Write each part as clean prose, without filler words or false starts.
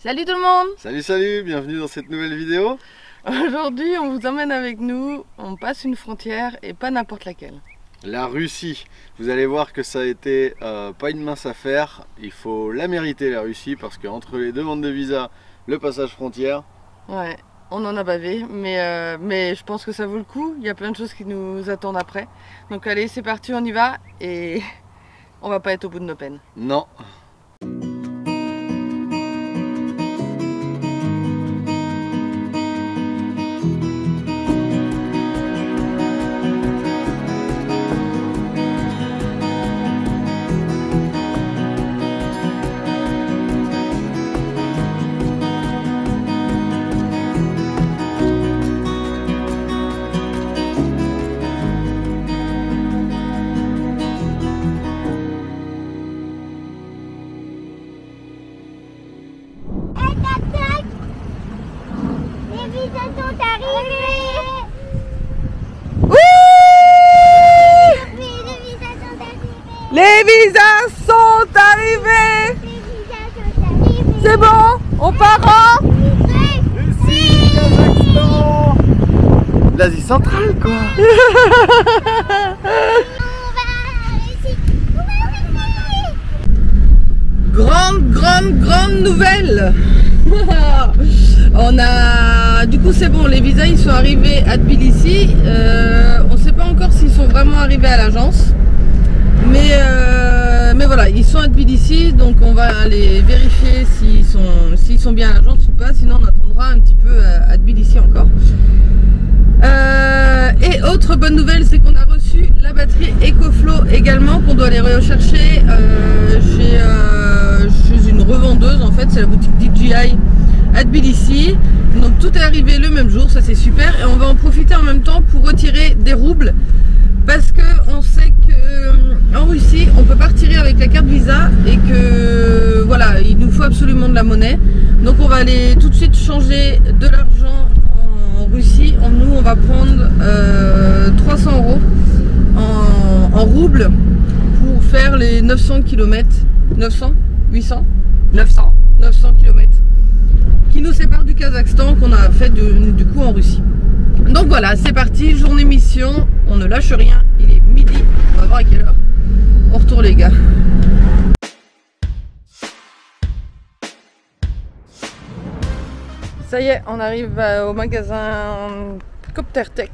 Salut tout le monde! Salut, bienvenue dans cette nouvelle vidéo. Aujourd'hui on vous emmène avec nous, on passe une frontière et pas n'importe laquelle. La Russie, vous allez voir que ça a été pas une mince affaire, il faut la mériter la Russie parce qu'entre les demandes de visa, le passage frontière... Ouais, on en a bavé, mais je pense que ça vaut le coup, il y a plein de choses qui nous attendent après. Donc allez, c'est parti, on y va et on va pas être au bout de nos peines. Non. Les visas sont arrivés! C'est bon, on part en Russie, Kazakhstan, l'Asie centrale quoi. Grande nouvelle. On a, du coup c'est bon, les visas ils sont arrivés à Tbilissi. On sait pas encore s'ils sont vraiment arrivés à l'agence. Mais voilà, ils sont à Tbilissi, donc on va aller vérifier s'ils sont bien à l'agence ou pas, sinon on attendra un petit peu à Tbilissi encore. Et autre bonne nouvelle, c'est qu'on a reçu la batterie EcoFlow également, qu'on doit aller rechercher chez une revendeuse, en fait c'est la boutique DJI à Tbilissi. Donc tout est arrivé le même jour, ça c'est super, et on va en profiter en même temps pour retirer des roubles. Parce qu'on sait qu'en Russie, on peut pas retirer avec la carte Visa et que voilà, il nous faut absolument de la monnaie. Donc on va aller tout de suite changer de l'argent en Russie. Nous, on va prendre 300 € en roubles pour faire les 900 km. 900 800 900 km qui nous séparent du Kazakhstan, qu'on a fait du coup en Russie. Donc voilà, c'est parti, journée mission, on ne lâche rien, il est midi, on va voir à quelle heure on retourne les gars. Ça y est, on arrive au magasin Coptertech,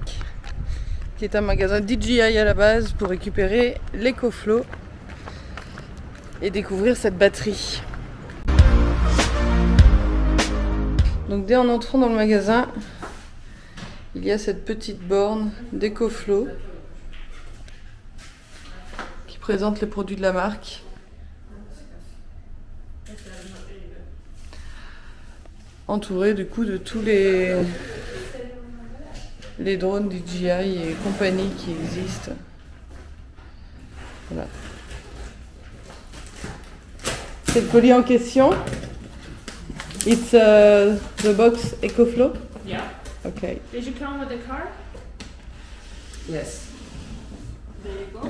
qui est un magasin DJI à la base pour récupérer l'EcoFlow et découvrir cette batterie. Donc dès en entrant dans le magasin, il y a cette petite borne d'EcoFlow qui présente les produits de la marque. Entouré du coup de tous les drones DJI et compagnie qui existent. Voilà. C'est le colis en question. It's the box EcoFlow. Yeah. Okay. Did you come with the car? Yes. There you go.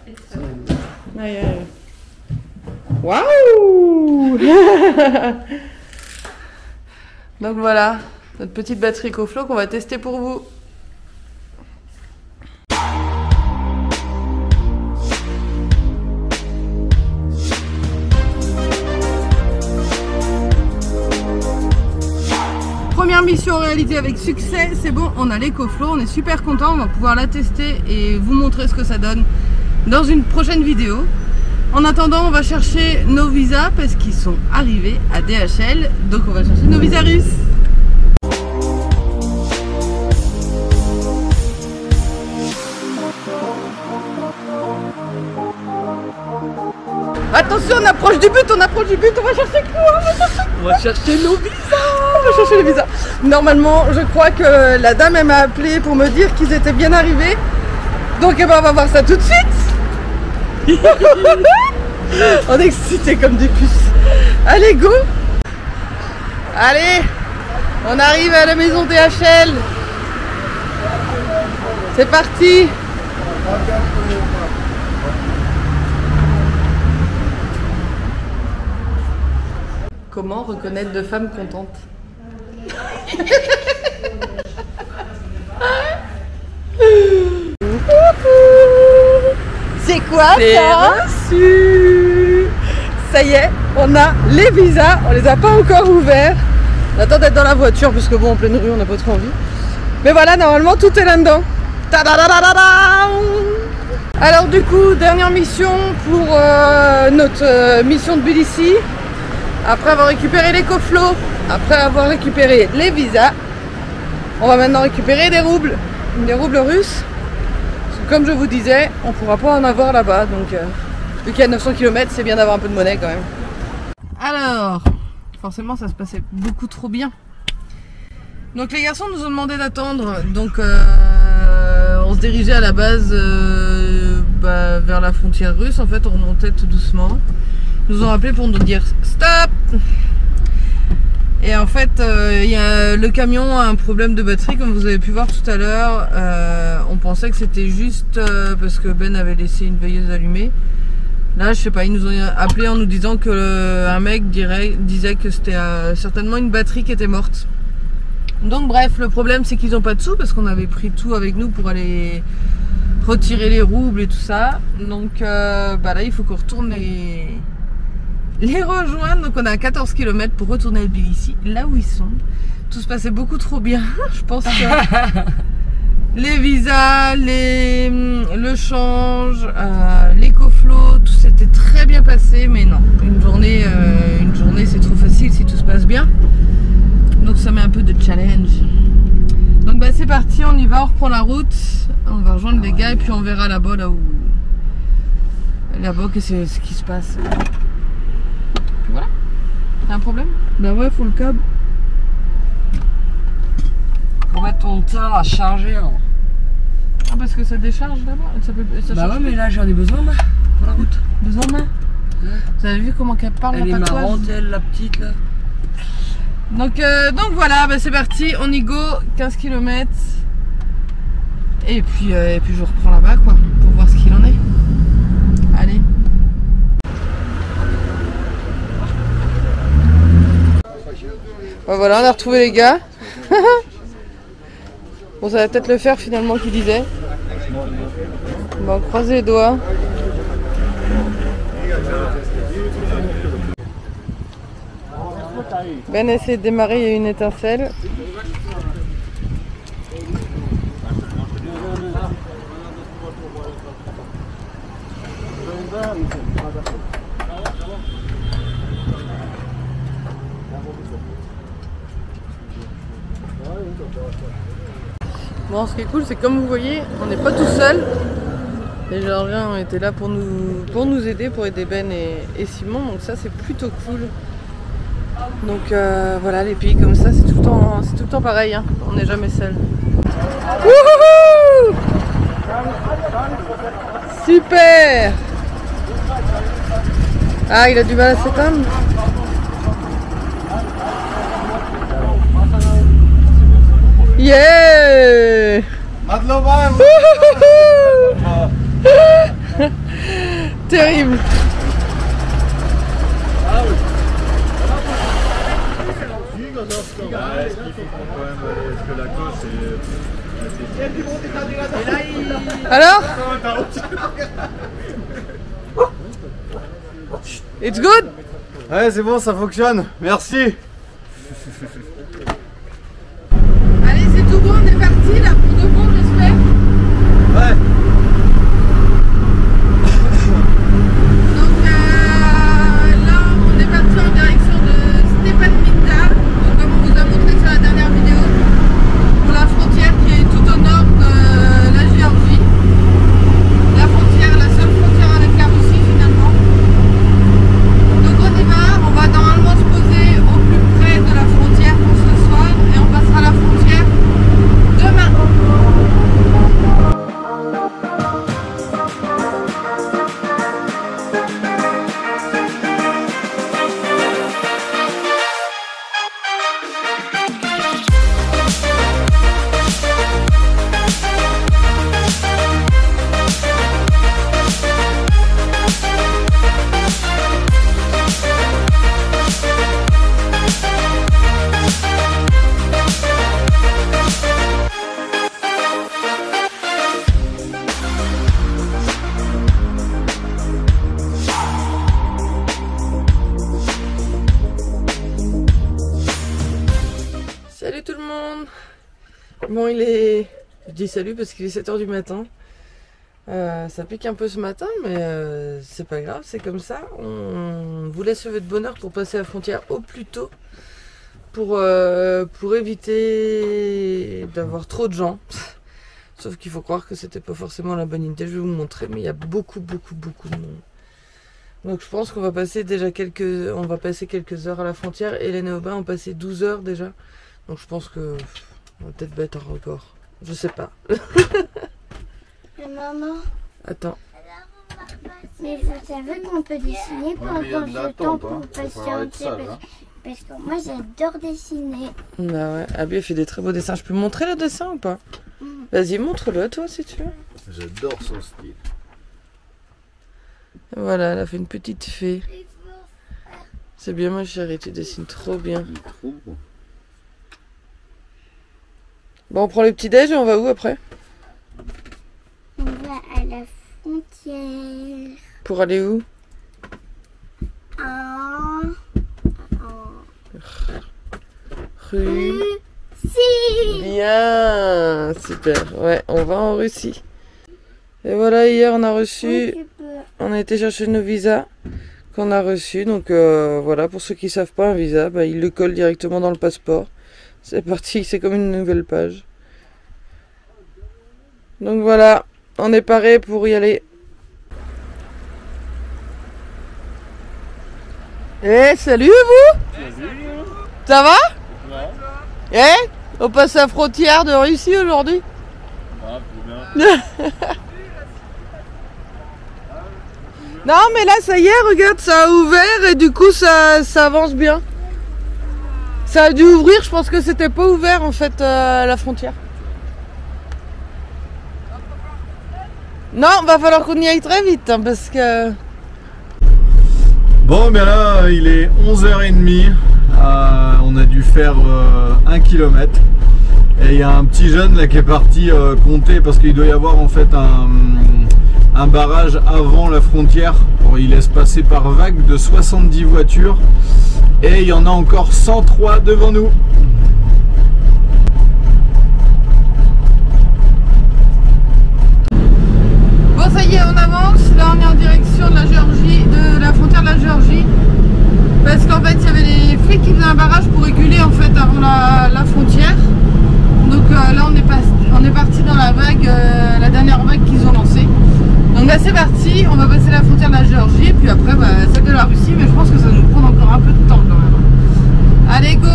It's Ah, yeah. Waouh. Donc voilà, notre petite batterie EcoFlow qu'on va tester pour vous. Première mission réalisée avec succès, c'est bon, on a l'EcoFlow, on est super content, on va pouvoir la tester et vous montrer ce que ça donne dans une prochaine vidéo. En attendant, on va chercher nos visas parce qu'ils sont arrivés à DHL, donc on va chercher nos visas russes. Attention, on approche du but, on va chercher quoi? On va chercher nos visas. On va chercher les visas. Normalement, je crois que la dame elle m'a appelé pour me dire qu'ils étaient bien arrivés. Donc eh ben, on va voir ça tout de suite. On est excités comme des puces. Allez, go. Allez, on arrive à la maison DHL. C'est parti. comment reconnaître deux femmes contentes. C'est quoi C'est ça? reçu. Ça y est, on a les visas, on les a pas encore ouverts. On attend d'être dans la voiture parce que bon, en pleine rue, on n'a pas trop envie. Mais voilà, normalement tout est là-dedans. Alors du coup, dernière mission pour notre mission de Tbilissi. Après avoir récupéré les coflots, après avoir récupéré les visas, on va maintenant récupérer des roubles russes. Parce que comme je vous disais, on ne pourra pas en avoir là-bas. Donc vu qu'il y a 900 km, c'est bien d'avoir un peu de monnaie quand même. Alors, forcément ça se passait beaucoup trop bien. Donc les garçons nous ont demandé d'attendre. Donc on se dirigeait à la base vers la frontière russe. En fait on remontait tout doucement. Ils nous ont appelé pour nous dire stop. Et en fait le camion a un problème de batterie comme vous avez pu voir tout à l'heure. On pensait que c'était juste parce que Ben avait laissé une veilleuse allumée. Là je sais pas, ils nous ont appelé en nous disant que un mec disait que c'était certainement une batterie qui était morte. Donc bref, le problème c'est qu'ils n'ont pas de sous parce qu'on avait pris tout avec nous pour aller retirer les roubles et tout ça. Donc là il faut qu'on retourne les rejoindre. Donc on a 14 km pour retourner à Tbilissi, là où ils sont. Tout se passait beaucoup trop bien. Je pense que les visas, le change, les coflots, tout s'était très bien passé. Mais non, une journée c'est trop facile si tout se passe bien. Donc ça met un peu de challenge. Donc c'est parti, on y va, on reprend la route. On va rejoindre les gars et puis on verra là-bas, là-bas que c'est ce qui se passe. Puis voilà. T'as un problème? Bah ouais, faut le câble. Pour mettre ton temps à charger. Hein. Ah parce que ça décharge là-bas. Bah ouais, mais là j'en ai besoin moi, pour la route. Besoin de main. Ouais. Vous avez vu comment qu'elle parle? Elle est marrante, elle, la petite là. Donc voilà, c'est parti, on y go, 15 km. Et puis je reprends là-bas quoi, pour voir ce qu'il en est. Allez. Voilà, on a retrouvé les gars. Bon, ça va peut-être le faire finalement qu'il disait. Bon, croisez les doigts. Ben essaie de démarrer, il y a une étincelle. Bon, ce qui est cool, c'est que comme vous voyez, on n'est pas tout seul. Les Géorgiens ont été là pour nous aider, pour aider Ben et Simon, donc ça c'est plutôt cool. Donc voilà, les pays comme ça, c'est tout le temps pareil, hein. On n'est jamais seul. Wouhou! Super! Ah, il a du mal à s'éteindre. Yeah! Terrible. Alors? It's good? Ouais, c'est bon, ça fonctionne. Merci. Allez, c'est tout bon, on est parti là pour de bon, j'espère. Ouais. Donc là, on est parti en direction de Stepanitsa, comme on vous a montré sur la dernière vidéo, pour la frontière qui est tout au nord de la Géorgie. La seule frontière avec la Russie finalement. Donc on y va, on va normalement se poser au plus près de la frontière pour ce soir et on passera la frontière demain. monde. Bon, il est... Je dis salut parce qu'il est 7 h du matin. Ça pique un peu ce matin, mais c'est pas grave, c'est comme ça. On vous laisse lever de bonne heure pour passer la frontière au plus tôt. Pour éviter d'avoir trop de gens. Sauf qu'il faut croire que c'était pas forcément la bonne idée. Je vais vous montrer, mais il y a beaucoup de monde. Donc je pense qu'on va passer déjà quelques heures à la frontière. Hélène et Aubin ont passé 12 heures déjà. Donc je pense que on va peut-être battre un record. Je sais pas. Maman. Attends. Mais vous savez qu'on peut dessiner pendant ce temps pour patienter. Parce que moi j'adore dessiner. Bah ouais. Abby a fait des très beaux dessins. Je peux montrer le dessin ou pas? Vas-y, montre-le toi si tu veux. J'adore son style. Voilà, elle a fait une petite fée. C'est bien ma chérie, tu dessines trop bien. Il est trop beau. Bon, on prend le petit déj et on va où après? On va à la frontière. Pour aller où? Rue. Si. Bien, super. Ouais, on va en Russie. Et voilà, hier on a reçu, on a été chercher nos visas qu'on a reçus. Donc voilà, pour ceux qui savent pas, un visa, bah, ils le collent directement dans le passeport. C'est parti, c'est comme une nouvelle page. Donc voilà, on est paré pour y aller. Eh, salut vous! Ça va? Ouais. Eh, on passe la frontière de Russie aujourd'hui? Ah, bien. Non mais là ça y est, regarde, ça a ouvert et du coup ça avance bien. Ça a dû ouvrir, je pense que c'était pas ouvert en fait la frontière. Non, va falloir qu'on y aille très vite hein, parce que... Bon, bien là, il est 11h30. On a dû faire 1 km. Et il y a un petit jeune là qui est parti compter parce qu'il doit y avoir en fait un barrage avant la frontière. Bon, il laisse passer par vague de 70 voitures. Et il y en a encore 103 devant nous. Bon ça y est, on avance. Là on est en direction de la Géorgie, de la frontière de la Géorgie. Parce qu'en fait il y avait les flics qui faisaient un barrage pour réguler en fait avant la frontière. Donc là on est parti dans la vague, la dernière vague qu'ils ont lancée. Donc là c'est parti, on va passer la frontière de la Géorgie, puis après bah, celle de la Russie, mais je pense que ça va nous prendre encore un peu de temps quand même. Allez go!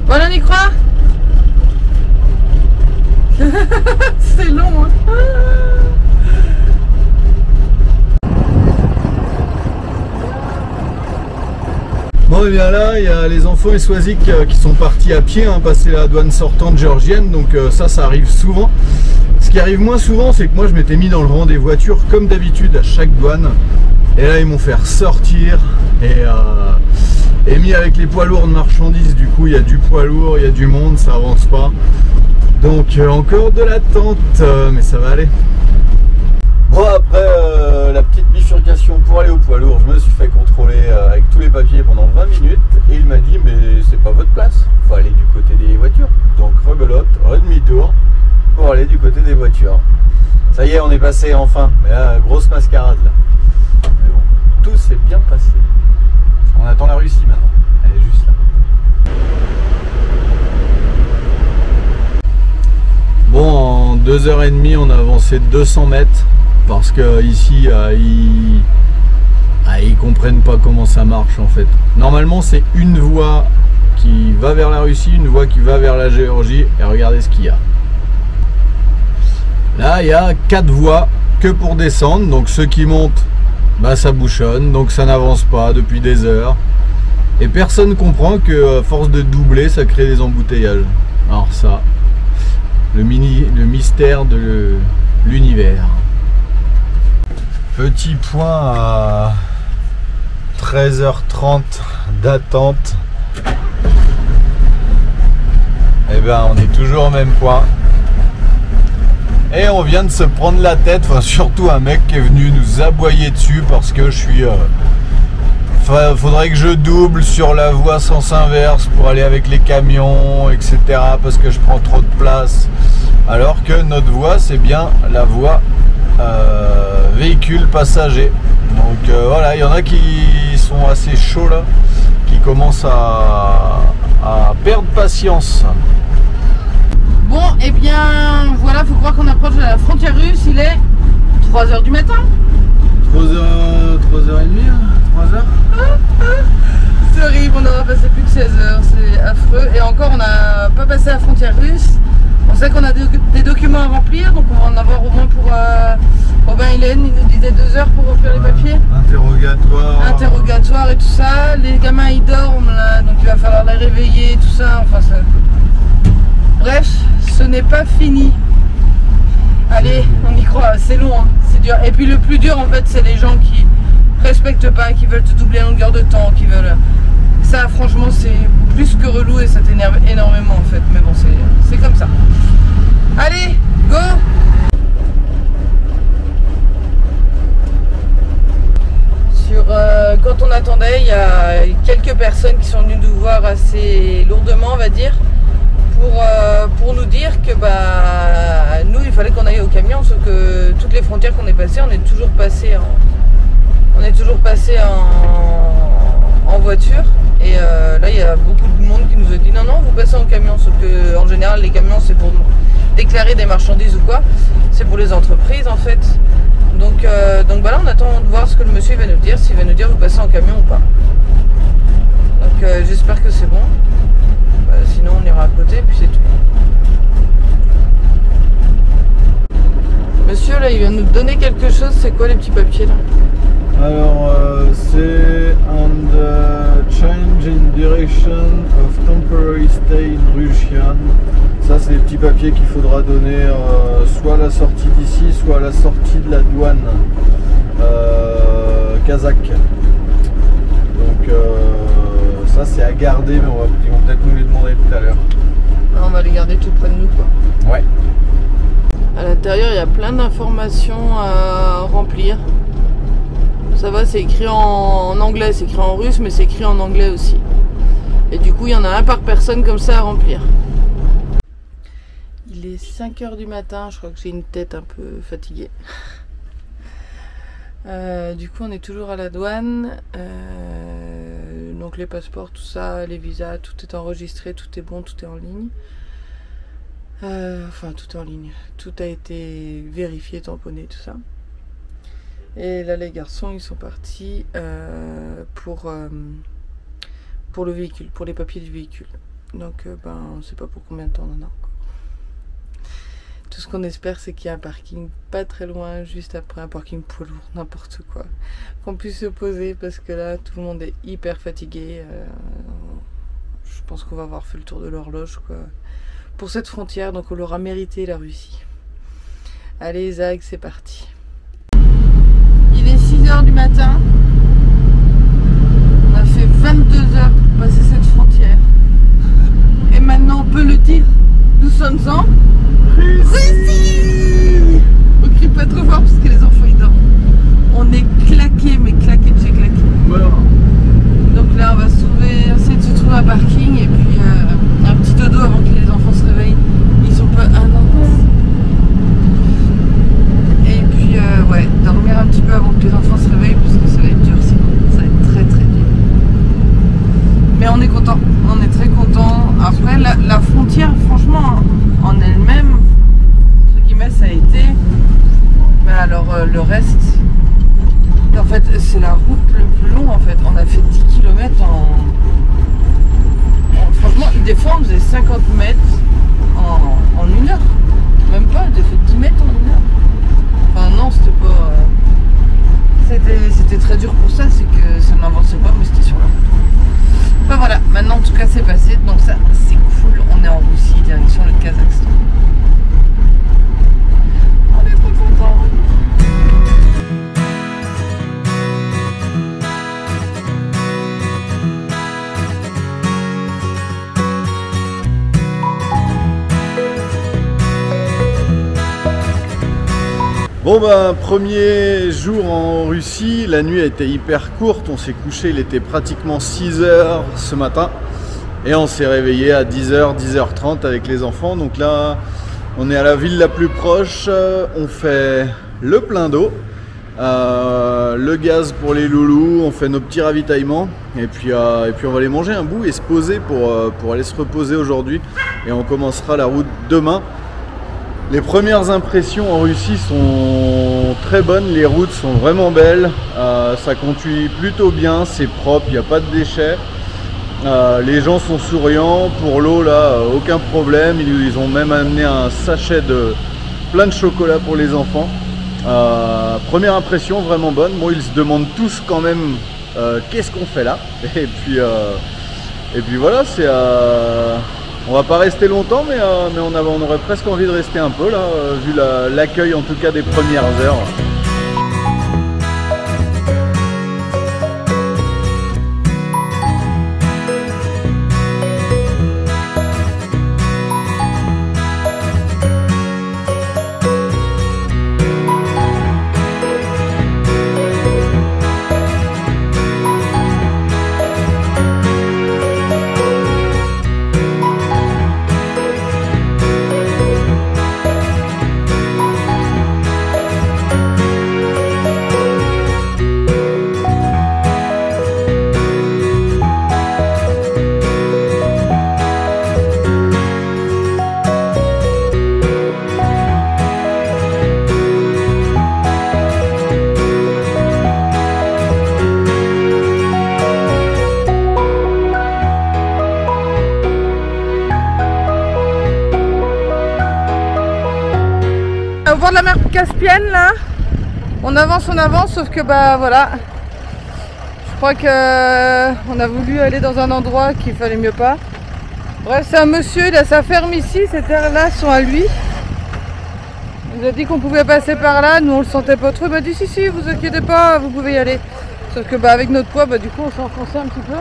Bon, on y croit? C'est long hein. Bon et bien là il y a les enfants et Swazik qui sont partis à pied hein, passer la douane sortante géorgienne, donc ça arrive souvent. Ce qui arrive moins souvent c'est que moi je m'étais mis dans le rang des voitures comme d'habitude à chaque douane, et là ils m'ont fait ressortir et mis avec les poids lourds de marchandises. Du coup il y a du poids lourd, il y a du monde, ça avance pas, donc encore de l'attente, mais ça va aller. Bon, après la petite bifurcation pour aller au poids lourd, je me suis fait contrôler avec tous les papiers pendant 20 minutes et il m'a dit mais c'est pas votre place, il faut aller du côté des voitures. Donc rebelote, redemi-tour pour aller du côté des voitures. Ça y est, on est passé enfin, mais là grosse mascarade là. Mais bon, tout s'est bien passé. On attend la Russie maintenant, elle est juste là. Bon, en 2h30 on a avancé 200 mètres. Parce que ici, ils comprennent pas comment ça marche en fait. Normalement, c'est une voie qui va vers la Russie, une voie qui va vers la Géorgie. Et regardez ce qu'il y a. Là, il y a 4 voies que pour descendre. Donc ceux qui montent, bah, ça bouchonne. Donc ça n'avance pas depuis des heures. Et personne comprend que à force de doubler, ça crée des embouteillages. Alors ça, le mystère de l'univers. Petit point à 13h30 d'attente. Et ben on est toujours au même point. Et on vient de se prendre la tête, enfin surtout un mec qui est venu nous aboyer dessus parce que je suis... faudrait que je double sur la voie sens inverse pour aller avec les camions, etc. parce que je prends trop de place. Alors que notre voie, c'est bien la voie véhicule passager. Donc voilà, il y en a qui sont assez chauds là, qui commencent à perdre patience. Bon, et bien voilà, faut croire qu'on approche de la frontière russe, il est 3h du matin. 3h30, 3h. C'est horrible, on aura passé plus de 16 heures, c'est affreux. Et encore, on n'a pas passé la frontière russe. On sait qu'on a des documents à remplir, donc on va en avoir au moins pour Robin Hélène, il nous disait 2 heures pour remplir les papiers. Interrogatoire et tout ça. Les gamins ils dorment là, donc il va falloir les réveiller, tout ça. Enfin, ça... Bref, ce n'est pas fini. Allez, on y croit, c'est long, hein, c'est dur. Et puis le plus dur en fait, c'est les gens qui respectent pas, qui veulent te doubler en longueur de temps, qui veulent... Ça franchement c'est plus que relou et ça t'énerve énormément en fait. Mais bon, c'est comme ça. Allez, go! Quand on attendait, il y a quelques personnes qui sont venues nous voir assez lourdement, on va dire, pour nous dire que bah nous il fallait qu'on aille au camion, sauf que toutes les frontières qu'on est passées, on est toujours passé en voiture. Et là il y a beaucoup de monde qui nous a dit non vous passez en camion, sauf que en général les camions c'est pour déclarer des marchandises ou quoi, c'est pour les entreprises en fait. Donc bah là on attend de voir ce que le monsieur va nous dire, s'il va nous dire vous passez en camion ou pas. Donc j'espère que c'est bon. Sinon on ira à côté et puis c'est tout. Monsieur là il vient nous donner quelque chose, c'est quoi les petits papiers là? Alors c'est and change in direction of temporary stay in Russia. Ça c'est les petits papiers qu'il faudra donner soit à la sortie d'ici, soit à la sortie de la douane kazakh. Donc ça c'est à garder, mais ils vont peut-être nous les demander tout à l'heure. On va les garder tout près de nous quoi. Ouais. À l'intérieur il y a plein d'informations à remplir. Ça va, c'est écrit en anglais, c'est écrit en russe, mais c'est écrit en anglais aussi. Et du coup, il y en a un par personne comme ça à remplir. Il est 5h du matin, je crois que j'ai une tête un peu fatiguée. Du coup, on est toujours à la douane. Donc les passeports, tout ça, les visas, tout est enregistré, tout est bon, tout est en ligne. Enfin, tout est en ligne. Tout a été vérifié, tamponné, tout ça. Et là les garçons ils sont partis pour le véhicule, pour les papiers du véhicule. Donc on sait pas pour combien de temps on en a encore. Tout ce qu'on espère c'est qu'il y a un parking pas très loin, juste après, un parking poids lourd, n'importe quoi. Qu'on puisse se poser parce que là tout le monde est hyper fatigué. Je pense qu'on va avoir fait le tour de l'horloge quoi. Pour cette frontière, donc on l'aura mérité la Russie. Allez Zach, c'est parti. Il est 6h du matin, on a fait 22 heures pour passer cette frontière et maintenant on peut le dire, nous sommes en Russie. On crie pas trop fort parce que les enfants ils dorment. On est claqué, mais claqué de chez claqué. Voilà. Donc là on va essayer de se trouver un parking et puis un petit dodo avant que les enfants se réveillent. Ils sont pas... Ah non. Et puis ouais, dormir un petit peu avant que les enfants se réveillent parce que ça va être dur sinon, ça va être très très dur. Mais on est content, on est très content. Après la frontière franchement en elle-même, entre guillemets ça a été, mais alors le reste, en fait c'est la route le plus long en fait. On a fait 10 km franchement des fois on faisait 50 mètres en 1 heure. Même pas, j'ai fait 10 mètres en 1 heure. Enfin non, c'était pas... C'était très dur pour ça, c'est que ça n'avançait pas, mais c'était sur la route. Enfin voilà, maintenant en tout cas c'est passé, donc ça c'est cool, on est en Russie, direction le Kazakhstan. On est trop contents. Bon bah, premier jour en Russie, la nuit a été hyper courte, on s'est couché, il était pratiquement 6 h ce matin et on s'est réveillé à 10 h, 10 h 30 avec les enfants. Donc là, on est à la ville la plus proche, on fait le plein d'eau, le gaz pour les loulous, on fait nos petits ravitaillements et puis on va aller manger un bout et se poser pour aller se reposer aujourd'hui et on commencera la route demain. Les premières impressions en Russie sont très bonnes, les routes sont vraiment belles, ça conduit plutôt bien, c'est propre, il n'y a pas de déchets, les gens sont souriants, pour l'eau là, aucun problème, ils ont même amené un sachet de plein de chocolat pour les enfants. Première impression vraiment bonne, bon ils se demandent tous quand même qu'est-ce qu'on fait là, et puis voilà, c'est on va pas rester longtemps, mais on aurait presque envie de rester un peu là, vu l'accueil en tout cas des premières heures. Au bord de la mer Caspienne là, on avance, sauf que bah voilà, je crois que on a voulu aller dans un endroit qu'il fallait mieux pas. Bref, c'est un monsieur, il a sa ferme ici, ces terres là sont à lui. Il nous a dit qu'on pouvait passer par là, nous on le sentait pas trop, il m'a dit si, vous inquiétez pas, vous pouvez y aller. Sauf que bah avec notre poids, bah du coup on s'est enfoncé un petit peu.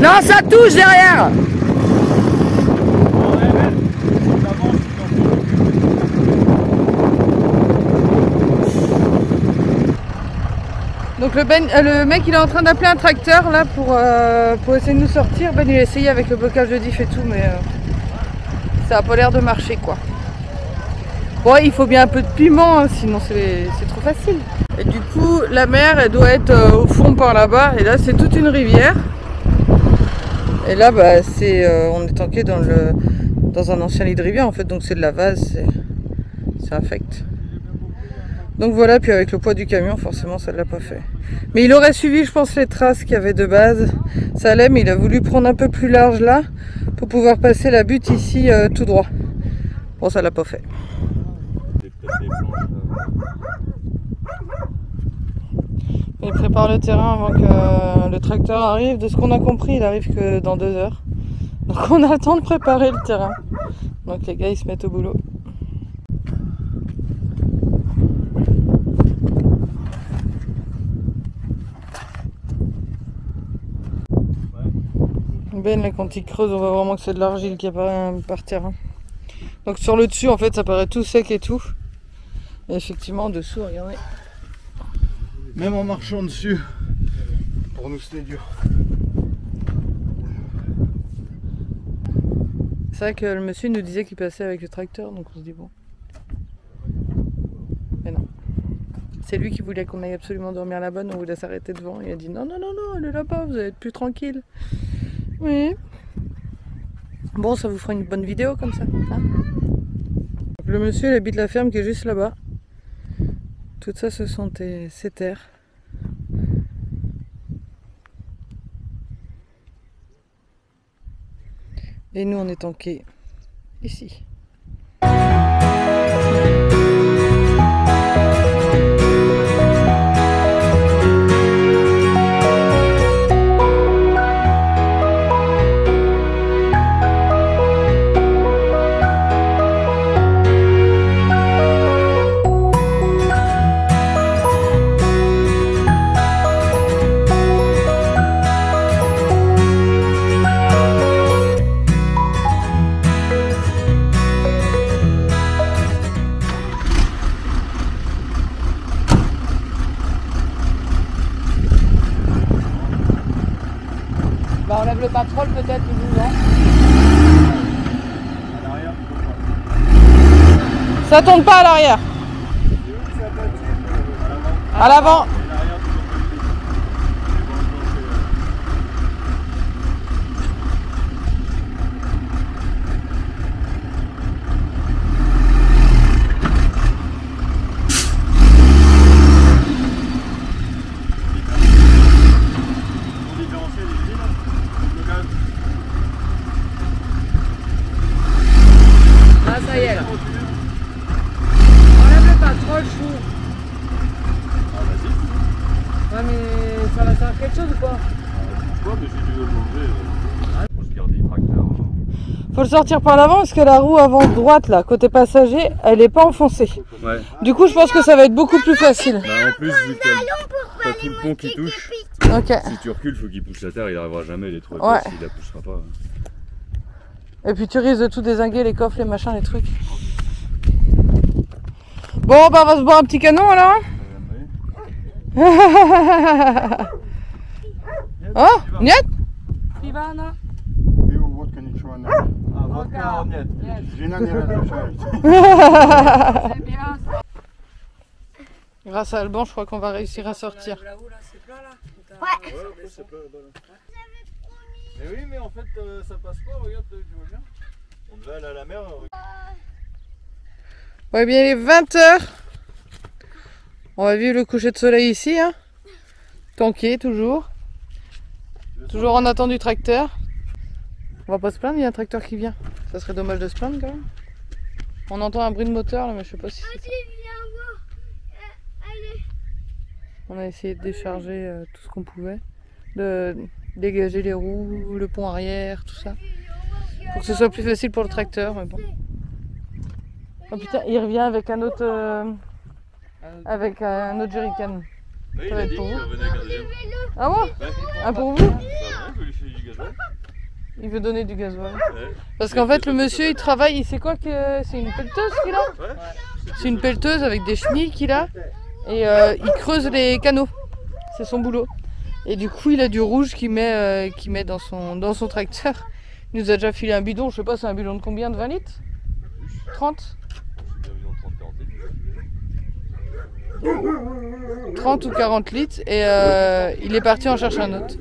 Non, ça touche derrière. Donc le mec il est en train d'appeler un tracteur là pour essayer de nous sortir. Ben il a essayé avec le blocage de diff et tout, mais ça a pas l'air de marcher quoi. Bon, il faut bien un peu de piment, hein, sinon c'est trop facile. Et du coup la mer elle doit être au fond par là-bas, et là c'est toute une rivière. Et là bah on est tanké dans un ancien lit de rivière en fait, donc c'est de la vase, ça affecte. Donc voilà, puis avec le poids du camion, forcément ça ne l'a pas fait. Mais il aurait suivi, je pense, les traces qu'il y avait de base. Ça allait, mais il a voulu prendre un peu plus large là, pour pouvoir passer la butte ici tout droit. Bon, ça l'a pas fait. Il prépare le terrain avant que le tracteur arrive. De ce qu'on a compris, il arrive que dans 2 heures. Donc on a le temps de préparer le terrain. Donc les gars, ils se mettent au boulot. Ben là quand il creuse, on voit vraiment que c'est de l'argile qui apparaît par terrain. Donc sur le dessus en fait ça paraît tout sec et tout. Et effectivement en dessous, regardez. Même en marchant dessus, pour nous c'était dur. C'est vrai que le monsieur nous disait qu'il passait avec le tracteur, donc on se dit bon. Mais non. C'est lui qui voulait qu'on aille absolument dormir là-bas, donc on voulait s'arrêter devant. Il a dit non, non, non, non, elle est là-bas, vous allez être plus tranquille. Oui. Bon, ça vous fera une bonne vidéo comme ça. Hein, donc, le monsieur il habite la ferme qui est juste là-bas. Tout ça, ce sont ses terres. Et nous, on est tankés ici. Bah, on lève le patrol peut-être le mouvement. Ça tourne pas à l'arrière. À l'avant. Ah ça y est là. Enlève le patrol, chou. Ah vas-y. Ouais mais ça va faire quelque chose ou quoi? Pourquoi? Mais si tu veux le manger, faut se garder le tracteur. Faut le sortir par l'avant parce que la roue avant droite là, côté passager, elle est pas enfoncée. Ouais. Du coup je pense que ça va être beaucoup plus facile. Bah en plus, vu que t'as tout le pont qui touche, Ok. si tu recules, faut qu'il pousse la terre, il n'arrivera jamais, il est trop Ouais. épais, il la poussera pas. Et puis tu risques de tout dézinguer, les coffres, les machins, les trucs. Bon bah on va se boire un petit canon alors. Oh, niet? Ivana. Piwo, wodka, nичего не. Ah, vodka, нет. Жена не разрешает. Grâce à Alban, je crois qu'on va réussir à sortir. Mais oui, mais en fait, ça passe pas, regarde, tu vois bien. On devait aller à la mer. Ouais, bien, il est 20h. On va vivre le coucher de soleil ici, hein. Tanké, toujours. Toujours en attente du tracteur. On va pas se plaindre, il y a un tracteur qui vient. Ça serait dommage de se plaindre quand même. On entend un bruit de moteur là, mais je sais pas si c'est ça. On a essayé de décharger tout ce qu'on pouvait. De dégager les roues, le pont arrière, tout ça. Pour que ce soit plus facile pour le tracteur, mais bon. Oh putain, il revient avec un autre jerrycan. Oui, Ça va il a être dit pour qu'il vous. revenait avec un deuxième. Ah bon? Ouais. Un pour vous? Bah ouais, on peut lui filer du gasoil. Il veut donner du gasoil. Ouais. Parce qu'en fait, le monsieur, il travaille, il sait quoi que c'est une pelleteuse qu'il a? Ouais. C'est une pelleteuse avec des chenilles qu'il a. Et il creuse les canaux. C'est son boulot. Et du coup, il a du rouge qu'il met dans son tracteur. Il nous a déjà filé un bidon, je sais pas, c'est un bidon de combien? De 20 litres? 30? 30 ou 40 litres. Et il est parti en chercher un autre.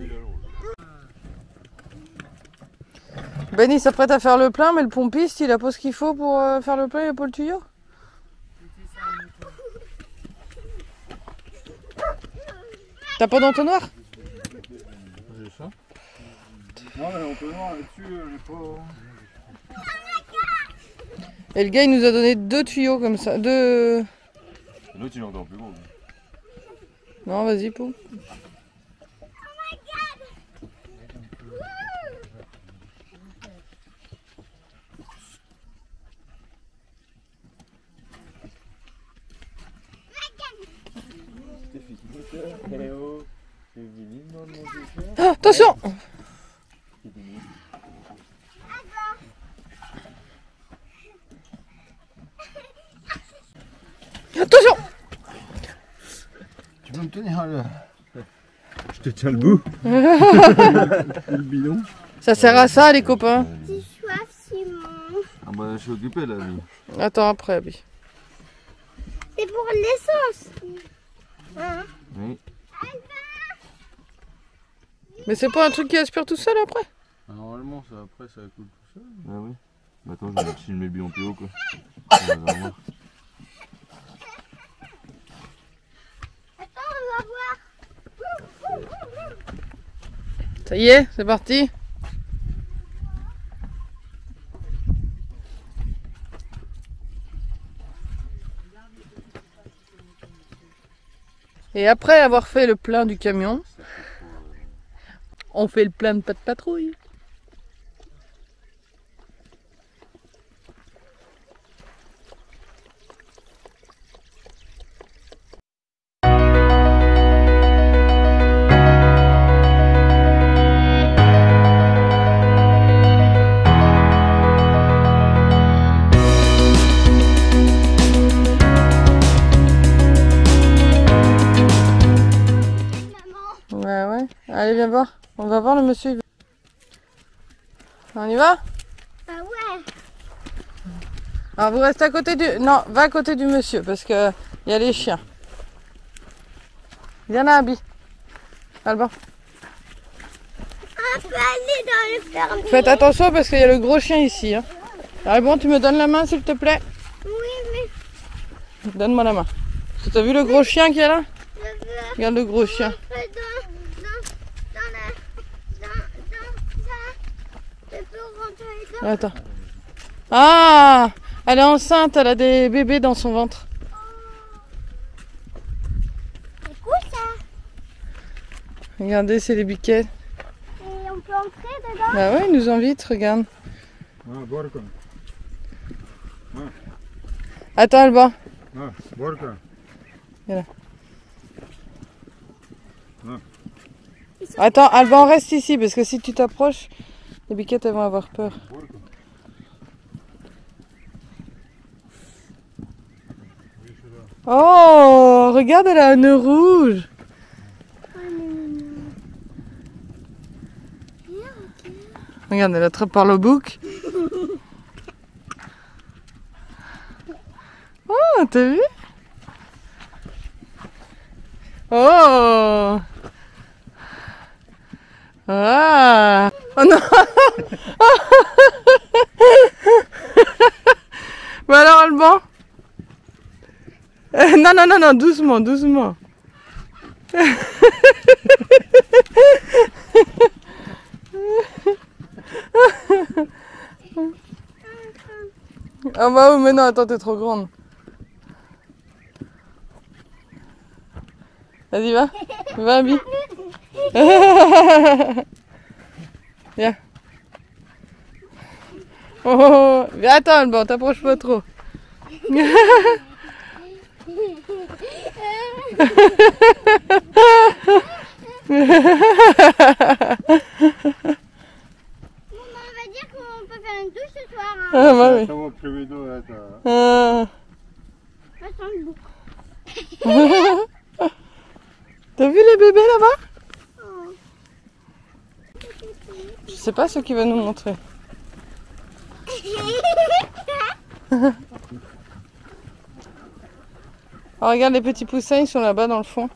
Benny s'apprête à faire le plein, mais le pompiste, il a pas ce qu'il faut pour faire le plein, il a pas le tuyau. T'as pas d'entonnoir? J'ai ça. Non, mais on peut voir là-dessus, j'ai pas. Et le gars, il nous a donné 2 tuyaux comme ça. L'autre, il est encore plus gros. Non, vas-y, Pou. Ah, attention! Attention! Tu peux me tenir le... Je te tiens le bout. Le bidon. Ça sert à ça, les copains. J'ai soif, Simon. Ah bah je suis occupé là. Attends après, Abby. C'est pour l'essence. Hein? Oui. Mais c'est pas un truc qui aspire tout seul après? Ah, normalement ça après ça coule tout seul. Ah oui. Bah attends, je vais filmer le bidon plus haut quoi. Attends, on va voir. Ça y est, c'est parti. Et après avoir fait le plein du camion, on fait le plein de pas de patrouille. Allez, viens voir. On va voir le monsieur. On y va? Bah ouais. Alors vous restez à côté du... Non, va à côté du monsieur parce que il y a les chiens. Viens là, Abby. Alban. On peut aller dans le fermier. Faites attention parce qu'il y a le gros chien ici. Hein. Alban, tu me donnes la main s'il te plaît? Oui, mais Donne-moi la main. Tu as vu le gros chien qui est là? je veux Regarde le gros chien. rentrer dans ça. Je peux rentrer dans... Attends. Ah! Elle est enceinte, elle a des bébés dans son ventre. C'est cool ça. Regardez, c'est les biquets. Et on peut entrer dedans. Bah ouais, ils nous invitent, regarde. Ah, borka. Attends, Alban. Ah, borka. Attends, Alban, reste ici parce que si tu t'approches, les biquettes elles vont avoir peur. Oh, regarde, elle a un nœud rouge. Regarde, elle attrape par le bouc. Oh, t'as vu? Oh! Ah! Oh non! Bah alors, Alban? Non, non, non, non, doucement, doucement. Ah bah oui, mais non, attends, t'es trop grande. Vas-y, va. Va, Abby. Viens. Oh, viens, attends, Alban, t'approches pas trop. On va dire qu'on peut faire une douche ce soir. Hein. Ah bah oui. Ça va priver d'eau là. Ah. Ça sent le bouc. T'as vu les bébés là-bas? Oh. Je sais pas ce qu'il va nous montrer. Oh, regarde les petits poussins, ils sont là-bas dans le fond.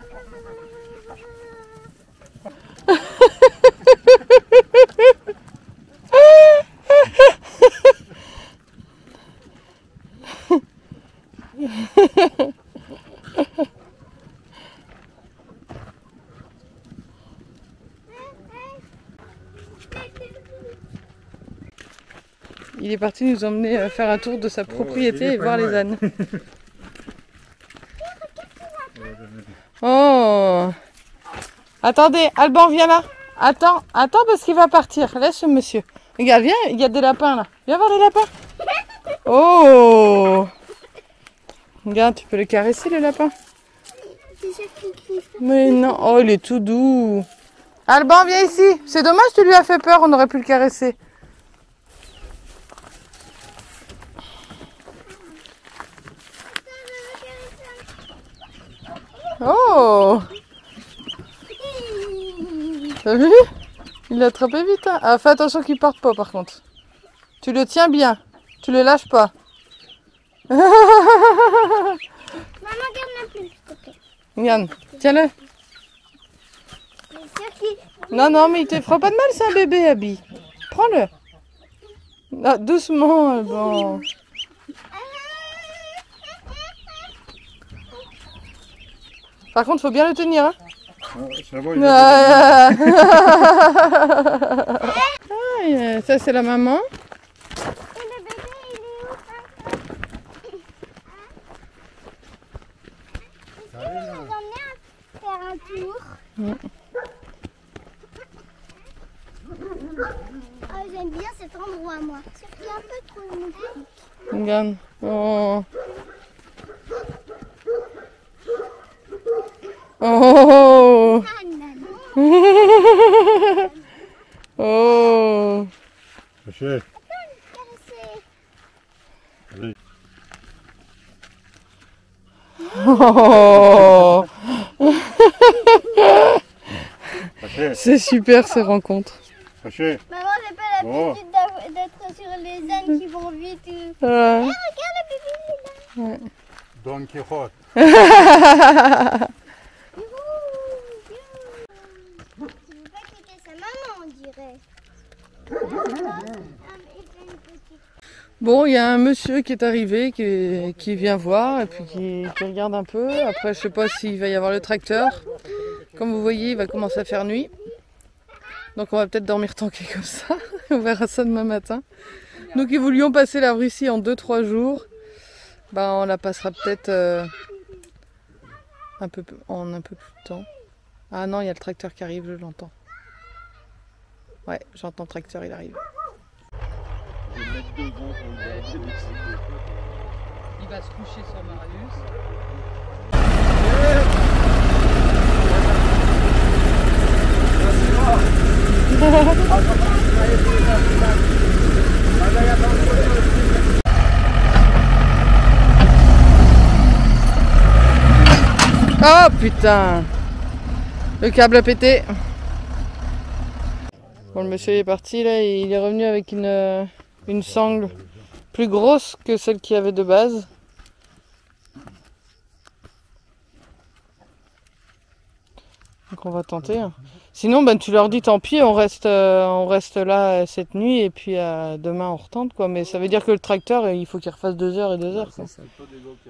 Il est parti nous emmener faire un tour de sa propriété et voir les ânes. Oh! Attendez, Alban, viens là. Attends, attends parce qu'il va partir. Laisse ce monsieur. Regarde, viens, il y a des lapins là. Viens voir les lapins. Oh! Regarde, tu peux le caresser le lapin. Mais non, oh il est tout doux. Alban, viens ici. C'est dommage, tu lui as fait peur, on aurait pu le caresser. Oh! T'as vu? Il l'a attrapé vite, hein? Ah, fais attention qu'il parte pas par contre. Tu le tiens bien. Tu le lâches pas. Maman, garde-le plus, s'il te plaît. Regarde, tiens-le. C'est sûr qu'il... Non, non, mais il te fera pas de mal, c'est un bébé, Abby. Prends-le. Ah, doucement, bon. Par contre, faut bien le tenir, hein. Ça va, Ah, ça, c'est la maman. Et le bébé, il est où, ça? Est-ce que vous nous emmenez à faire un tour? Ah, j'aime bien cet endroit, moi. Sauf qu'il y a un peu trop de moustiques. Regarde. Oh. Oh. Ah, non. Oh. Caché. Caresser. Oh. Caché. C'est super ces rencontres. Caché. Maman, j'ai pas l'habitude d'être sur les ânes qui vont vite. Ouais. Ah, regarde le bébé, il est là. Don Quijote. Tu veux pas quitter sa maman, on dirait. Bon, il y a un monsieur qui est arrivé, qui vient voir et puis qui regarde un peu. Après, je sais pas s'il va y avoir le tracteur. Comme vous voyez, il va commencer à faire nuit. Donc on va peut-être dormir tanké comme ça. On verra ça demain matin. Nous qui voulions passer la Russie en 2-3 jours, bah on la passera peut-être en un peu plus de temps. Ah non, il y a le tracteur qui arrive, je l'entends. Ouais, j'entends le tracteur, il arrive. Il va se coucher sur Marius. Oh putain! Le câble a pété. Bon, le monsieur est parti là, il est revenu avec une sangle plus grosse que celle qu'il y avait de base. Donc on va tenter. Sinon, ben, tu leur dis tant pis, on reste là cette nuit et puis demain on retente quoi. Mais ça veut dire que le tracteur, il faut qu'il refasse 2 heures et 2 heures. Quoi.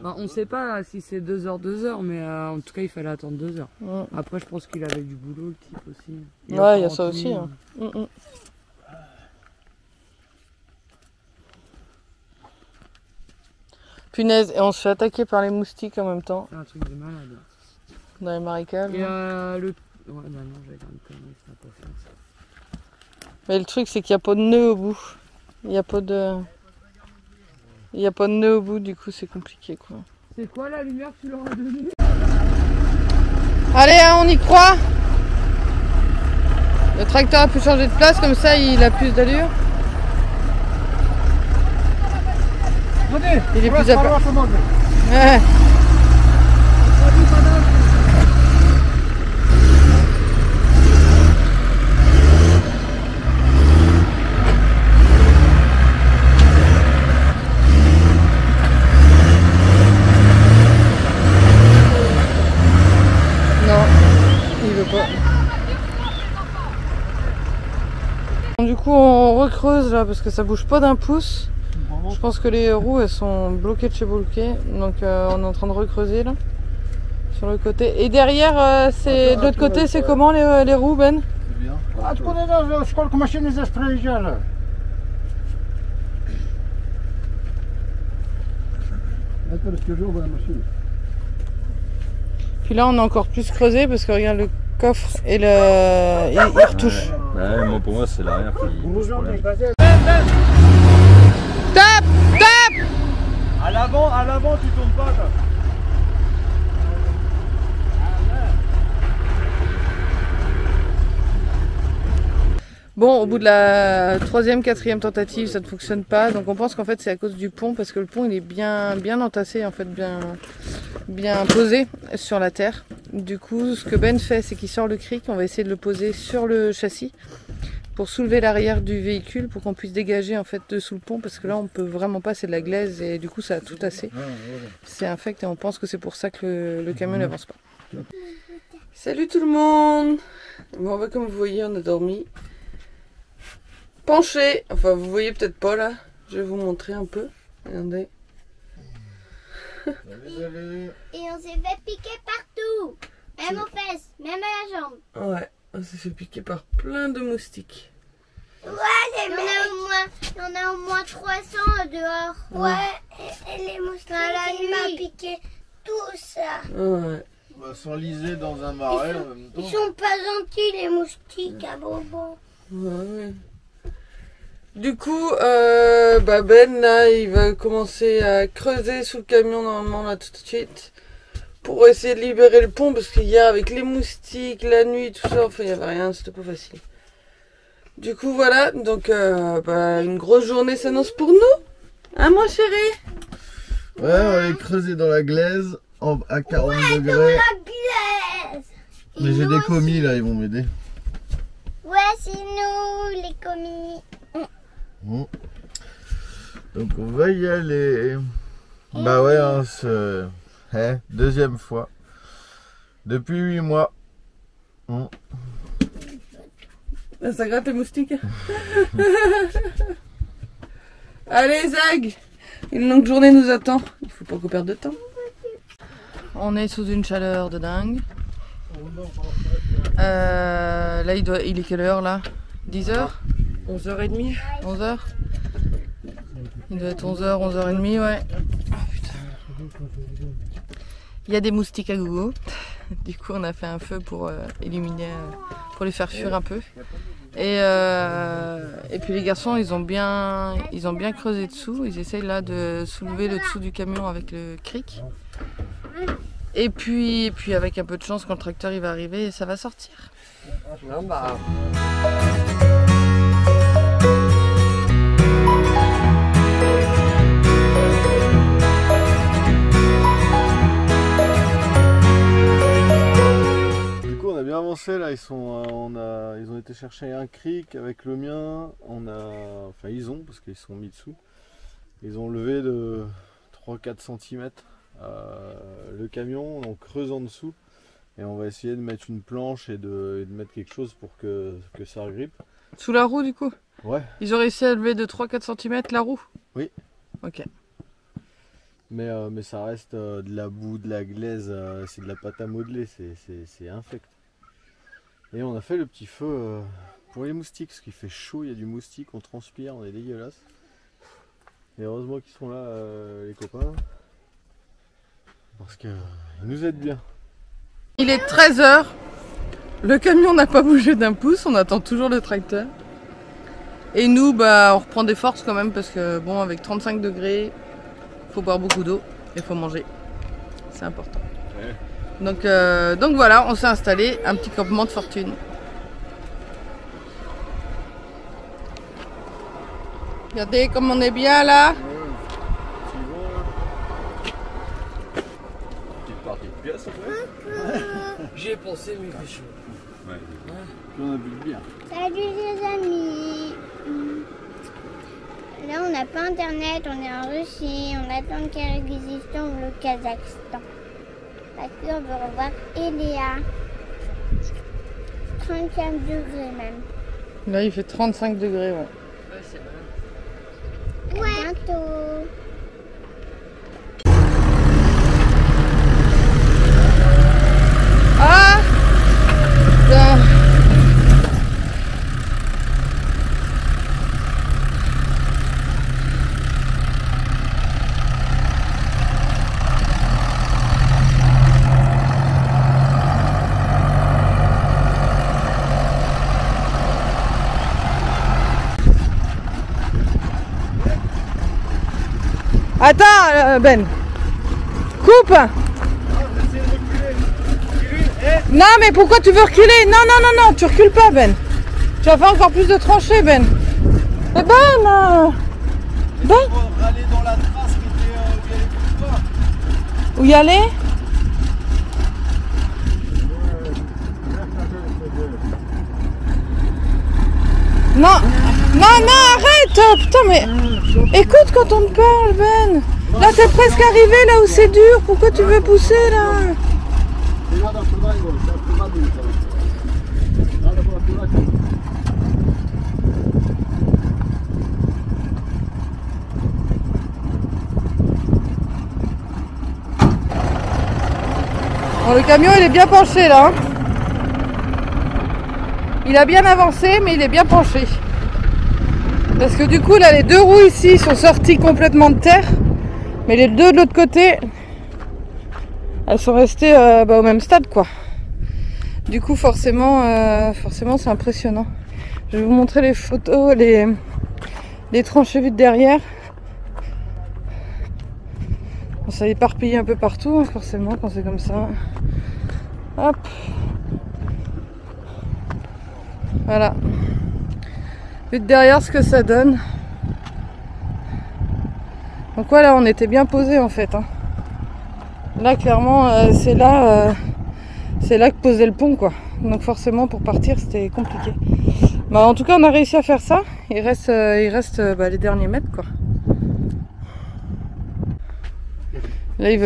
Bah, on sait pas si c'est 2 heures, mais en tout cas il fallait attendre 2 heures. Après je pense qu'il avait du boulot le type aussi. Ouais, il y a ça aussi. Hein. Punaise, et on se fait attaquer par les moustiques en même temps. C'est un truc de malade. Dans les marécages. Et le... Ouais, bah non, j'avais une connerie, ça va pas faire ça. Mais le truc, c'est qu'il n'y a pas de nœud au bout. Il n'y a pas de nœud au bout, du coup, c'est compliqué, quoi. C'est quoi la lumière que tu leur as donnée? Allez, hein, on y croit. Le tracteur a pu changer de place, comme ça, il a plus d'allure. Il est plus à part. Ouais. Du coup on recreuse là parce que ça bouge pas d'un pouce. Je pense que les roues elles sont bloquées de chez bloquées. Donc on est en train de recreuser là. Sur le côté. Et derrière c'est de l'autre côté c'est comment les roues Ben? Puis là on a encore plus creusé parce que regarde le coffre et il retouche. Ouais, moi pour moi c'est l'arrière qui pose problème. Tape! Tape! À l'avant tu tournes pas là. Bon, au bout de la 3e, 4e tentative, ça ne fonctionne pas. Donc on pense qu'en fait c'est à cause du pont, parce que le pont il est bien entassé, en fait, bien posé sur la terre. Du coup, ce que Ben fait, c'est qu'il sort le cric. On va essayer de le poser sur le châssis pour soulever l'arrière du véhicule, pour qu'on puisse dégager en fait dessous le pont, parce que là on peut vraiment pas, c'est de la glaise et du coup ça a tout tassé. C'est infect et on pense que c'est pour ça que le camion n'avance pas. Salut tout le monde. Bon, bah, comme vous voyez, on a dormi penché. Enfin, vous voyez peut-être pas là. Je vais vous montrer un peu. Regardez. Et on s'est fait piquer partout. Même aux fesses, même à la jambe. Ouais, on s'est fait piquer par plein de moustiques. Ouais, il y en a au moins 300 dehors. Ouais, et les moustiques, il m'a piqué tout ça. Ouais. On va s'enliser dans un marais en même temps. Ils sont pas gentils les moustiques à Bobo. Ouais. Du coup, bah Ben là, il va commencer à creuser sous le camion normalement là tout de suite pour essayer de libérer le pont, parce qu'hier avec les moustiques, la nuit, tout ça, enfin il n'y avait rien, c'était pas facile. Du coup voilà, donc bah, une grosse journée s'annonce pour nous. Hein mon chéri? Ouais, on va aller creuser dans la glaise à 40 degrés. La glaise. Mais j'ai des commis là, ils vont m'aider. Ouais, c'est nous les commis. Bon. Donc on va y aller. Bah ouais, hein, deuxième fois. Depuis 8 mois. Ça gratte les moustiques. Allez Zag, une longue journée nous attend. Il faut pas qu'on perde de temps. On est sous une chaleur de dingue. Là il est quelle heure là? 10h? 11h30? 11h? Il doit être 11h, 11h30, ouais. Oh, putain. Il y a des moustiques à gogo. Du coup on a fait un feu pour éliminer, pour les faire fuir un peu. Et puis les garçons ils ont bien creusé dessous. Ils essayent là de soulever le dessous du camion avec le cric. Et puis avec un peu de chance, quand le tracteur il va arriver, ça va sortir. Non, bah... On a bien avancé là, ils ont été chercher un cric avec le mien, ils ont, parce qu'ils sont mis dessous, ils ont levé de 3-4 cm le camion en creusant dessous, et on va essayer de mettre une planche et de mettre quelque chose pour que ça agrippe. Sous la roue du coup? Ouais. Ils ont réussi à lever de 3-4 cm la roue? Oui. Ok. Mais ça reste de la boue, de la glaise, c'est de la pâte à modeler, c'est infect. Et on a fait le petit feu pour les moustiques, parce qu'il fait chaud, il y a du moustique, on transpire, on est dégueulasse. Et heureusement qu'ils sont là, les copains, parce qu'ils nous aident bien. Il est 13h, le camion n'a pas bougé d'un pouce, on attend toujours le tracteur. Et nous, bah, on reprend des forces quand même, parce que bon, avec 35 degrés, faut boire beaucoup d'eau et faut manger, c'est important. Ouais. Donc voilà, on s'est installé, un petit campement de fortune. Regardez comme on est bien là. J'y ai pensé, mais il fait chaud. Ouais. On a bu le bière. Salut les amis. Là on n'a pas internet, on est en Russie, on attend le Kyrgyzstan ou le Kazakhstan. Parce qu'on veut revoir Eléa. 35 degrés même. Là il fait 35 degrés, ouais. Ouais, c'est vrai. Ouais. À bientôt. Ah ben. Attends Ben, coupe. Non mais pourquoi tu veux reculer? Non, tu recules pas Ben. Tu as fait encore plus de tranchées, Ben. Ben, Ben, Pour aller dans la trace qui était où il y avait plus de toi. où y aller? Non, non, non, arrête! Putain, mais écoute quand on te parle, Ben. Là, t'es presque arrivé là où c'est dur. Pourquoi tu veux pousser là? Bon, le camion il est bien penché là. Hein. Il a bien avancé, mais il est bien penché. Parce que du coup là les deux roues ici sont sorties complètement de terre. Mais les deux de l'autre côté, elles sont restées au même stade quoi. Du coup forcément c'est impressionnant. Je vais vous montrer les photos, les tranchées vues de derrière. Bon, ça éparpille un peu partout hein, forcément quand c'est comme ça. Hop. Voilà. Vu de derrière ce que ça donne. Donc voilà, on était bien posé en fait. Hein. Là clairement c'est là que posait le pont quoi. Donc forcément pour partir c'était compliqué. Bah, en tout cas on a réussi à faire ça. Il reste les derniers mètres quoi. Là il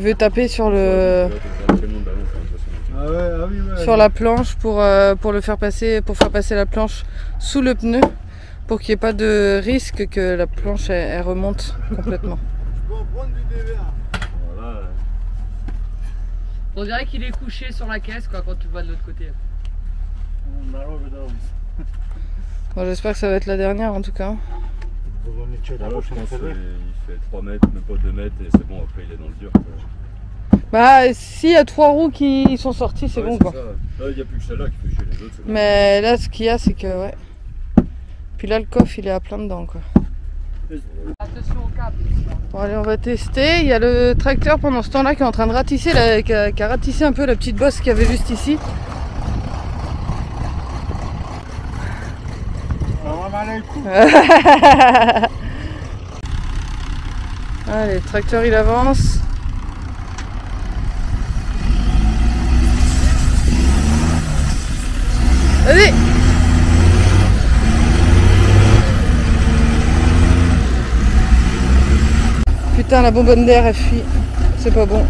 veut taper sur le sur la planche pour faire passer la planche sous le pneu pour qu'il n'y ait pas de risque que la planche elle remonte complètement. On dirait qu'il est couché sur la caisse quoi, quand tu vois de l'autre côté. Bon, j'espère que ça va être la dernière en tout cas. Alors, je pense qu'il fait 3 mètres, même pas 2 mètres et c'est bon, après il est dans le dur. Quoi. Bah s'il y a 3 roues qui sont sorties c'est bon quoi. Ça. Là il n'y a plus que celle-là qui fait chier les autres. Mais là ce qu'il y a c'est que ouais. Puis là le coffre il est à plein dedans quoi. Attention au câble. Bon allez on va tester. Il y a le tracteur pendant ce temps là qui est en train de ratisser, qui a ratissé un peu la petite bosse qu'il y avait juste ici. Allez, le tracteur il avance. Vas-y. Putain la bonbonne d'air elle fuit. C'est pas bon.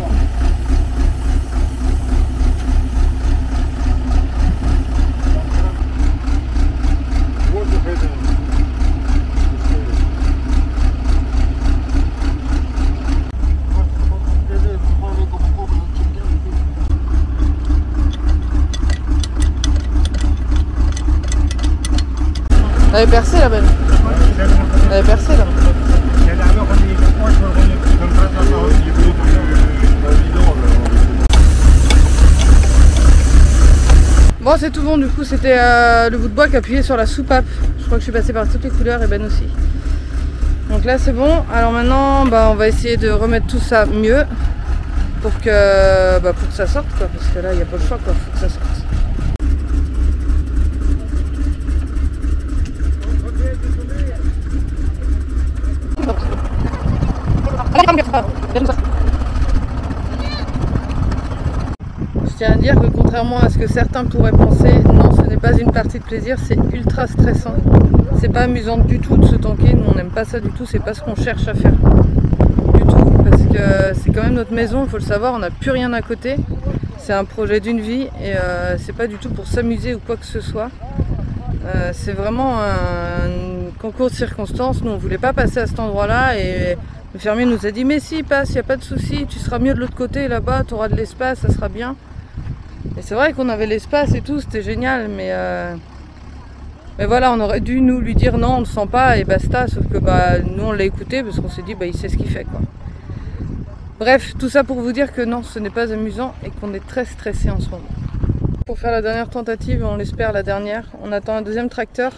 Elle est percée la belle. Elle est percée là. Bon c'est tout bon du coup, c'était le bout de bois qui appuyait sur la soupape. Je crois que je suis passée par toutes les couleurs et Ben aussi. Donc là c'est bon. Alors maintenant on va essayer de remettre tout ça mieux pour que ça sorte quoi. Parce que là il n'y a pas le choix quoi, faut que ça sorte. Je tiens à dire que contrairement à ce que certains pourraient penser, non ce n'est pas une partie de plaisir, c'est ultra stressant. C'est pas amusant du tout de se tanker, nous on n'aime pas ça du tout, c'est pas ce qu'on cherche à faire. Du tout, parce que c'est quand même notre maison, il faut le savoir, on n'a plus rien à côté. C'est un projet d'une vie et c'est pas du tout pour s'amuser ou quoi que ce soit. C'est vraiment un concours de circonstances, nous on voulait pas passer à cet endroit là et le fermier nous a dit mais si passe, il n'y a pas de souci, tu seras mieux de l'autre côté là-bas, tu auras de l'espace, ça sera bien. Et c'est vrai qu'on avait l'espace et tout, c'était génial, mais voilà, on aurait dû nous lui dire non, on ne le sent pas et basta, sauf que nous on l'a écouté parce qu'on s'est dit il sait ce qu'il fait quoi. Bref, tout ça pour vous dire que non, ce n'est pas amusant et qu'on est très stressé en ce moment. Pour faire la dernière tentative, on l'espère la dernière, on attend un deuxième tracteur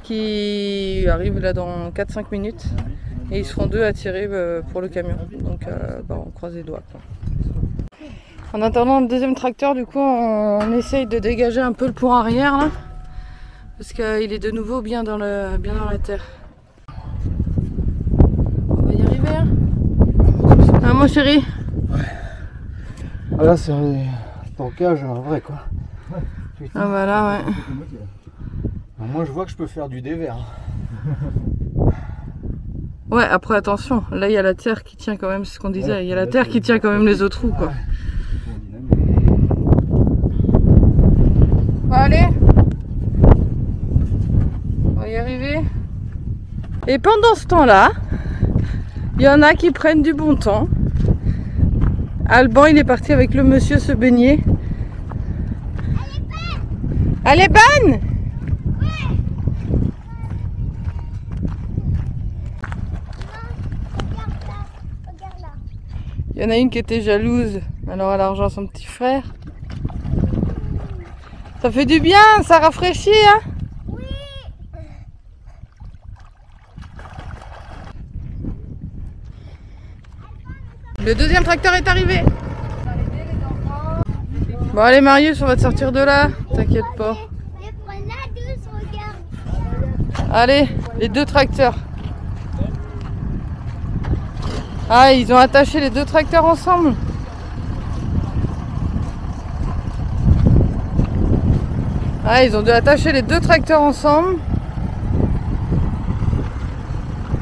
qui arrive là dans 4-5 minutes. Et ils seront deux à tirer pour le camion. Donc on croise les doigts. Quoi. En attendant le deuxième tracteur, du coup, on essaye de dégager un peu le pont arrière là, parce qu'il est de nouveau bien dans la terre. On va y arriver, hein. Ah, mon chéri. Ah là, c'est un tankage vrai quoi. Ah bah là, ouais. Moi, je vois que je peux faire du dévers. Ouais, après attention, là il y a la terre qui tient quand même, c'est ce qu'on disait, il y a la terre qui tient quand même les autres roues quoi. Allez, on va y arriver. Et pendant ce temps-là, il y en a qui prennent du bon temps. Alban, il est parti avec le monsieur se baigner. Elle est bonne. Il y en a une qui était jalouse, alors elle a rejoint son petit frère. Ça fait du bien, ça rafraîchit, hein? Oui. Le deuxième tracteur est arrivé. Bon allez Marius, on va te sortir de là, t'inquiète pas. Allez, les deux tracteurs. Ah, ils ont attaché les deux tracteurs ensemble. Ah, ils ont dû attacher les deux tracteurs ensemble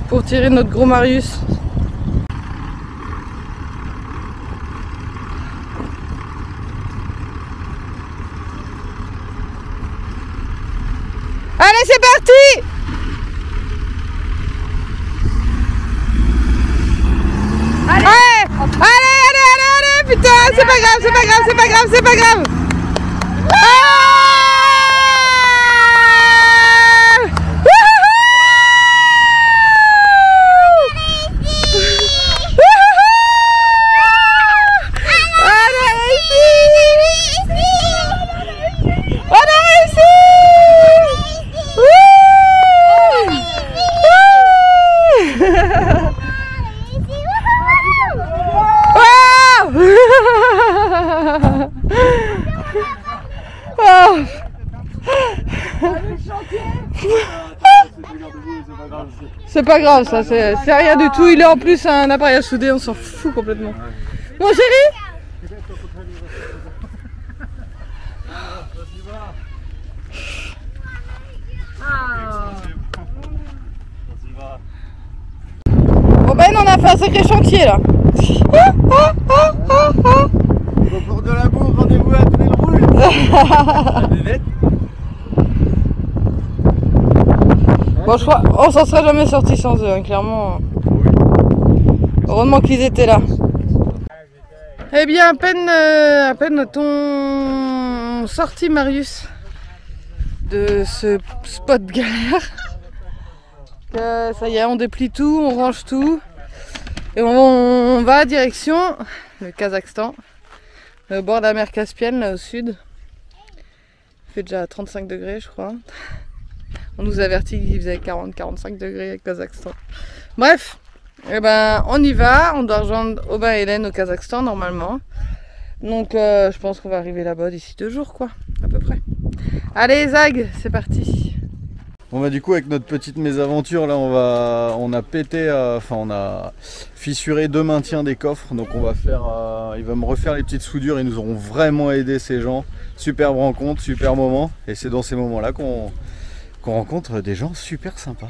pour tirer notre gros Marius. Allez, c'est parti! Allez, putain, c'est pas grave, c'est pas grave. C'est pas grave, ça, c'est rien du tout. Il est en plus un appareil à souder, on s'en fout complètement. Mon chéri? Bon ben on a fait un sacré chantier là. Au bord de la bourre, rendez-vous à tous les roules. Bon, je crois, on s'en serait jamais sorti sans eux, hein, clairement. Heureusement qu'ils étaient là. Eh bien, à peine a-t-on sorti Marius de ce spot galère. Que ça y est, on déplie tout, on range tout. Et on va direction le Kazakhstan, au bord de la mer Caspienne, là au sud. Il fait déjà 35 degrés, je crois. On nous avertit qu'il faisait 40-45 degrés au Kazakhstan. Bref, eh ben, on y va. On doit rejoindre Aubin et Hélène au Kazakhstan normalement. Donc je pense qu'on va arriver là-bas d'ici 2 jours, quoi, à peu près. Allez Zag, c'est parti. Bon bah du coup avec notre petite mésaventure là on a pété, on a fissuré 2 maintiens des coffres, donc on va faire, il va me refaire les petites soudures, ils nous auront vraiment aidé ces gens. Superbe rencontre, super moment, et c'est dans ces moments là qu'on rencontre des gens super sympas.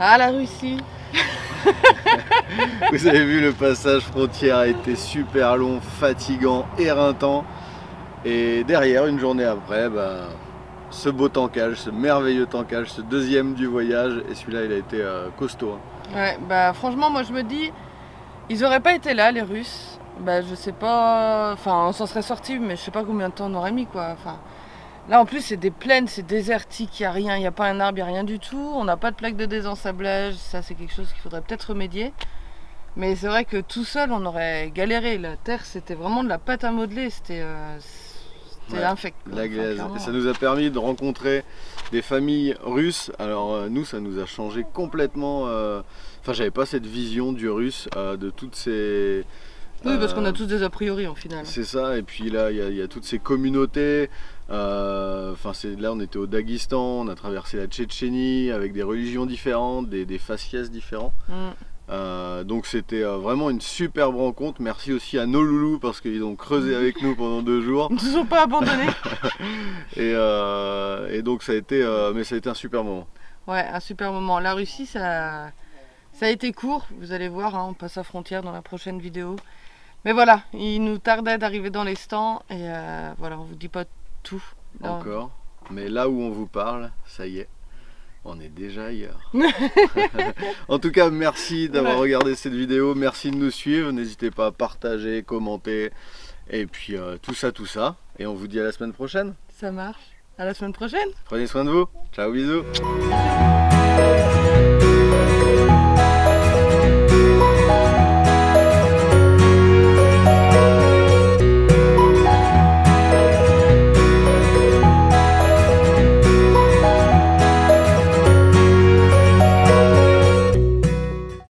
Ah, la Russie. Vous avez vu, le passage frontière a été super long, fatigant, éreintant. Et derrière, une journée après, ce beau tankage, ce merveilleux tankage, ce deuxième du voyage. Et celui-là, il a été costaud. Hein. Ouais, bah franchement, moi je me dis, ils auraient pas été là, les Russes. Bah je sais pas, enfin on s'en serait sorti, mais je sais pas combien de temps on aurait mis quoi. Enfin, là en plus c'est des plaines, c'est désertique, il n'y a rien, il n'y a pas un arbre, il n'y a rien du tout. On n'a pas de plaque de désensablage, ça c'est quelque chose qu'il faudrait peut-être remédier. Mais c'est vrai que tout seul on aurait galéré. La terre c'était vraiment de la pâte à modeler, c'était infect. La glaise. Et ça nous a permis de rencontrer des familles russes. Alors nous ça nous a changé complètement. Enfin j'avais pas cette vision du russe, de toutes ces... Oui, parce qu'on a tous des a priori en final. C'est ça, et puis là il y a toutes ces communautés. Enfin là on était au Daghestan, on a traversé la Tchétchénie avec des religions différentes, des faciès différents. Donc c'était vraiment une superbe rencontre. Merci aussi à nos loulous parce qu'ils ont creusé avec nous pendant 2 jours. Ils ne nous ont pas abandonnés. et donc ça a été un super moment. Ouais, un super moment. La Russie, ça a été court. Vous allez voir, hein, on passe la frontière dans la prochaine vidéo. Mais voilà, il nous tardait d'arriver dans les stands et voilà, on vous dit pas tout. Encore, mais là où on vous parle, ça y est. On est déjà ailleurs. En tout cas, merci d'avoir regardé cette vidéo. Merci de nous suivre. N'hésitez pas à partager, commenter. Et puis tout ça. Et on vous dit à la semaine prochaine. Ça marche. À la semaine prochaine. Prenez soin de vous. Ciao, bisous.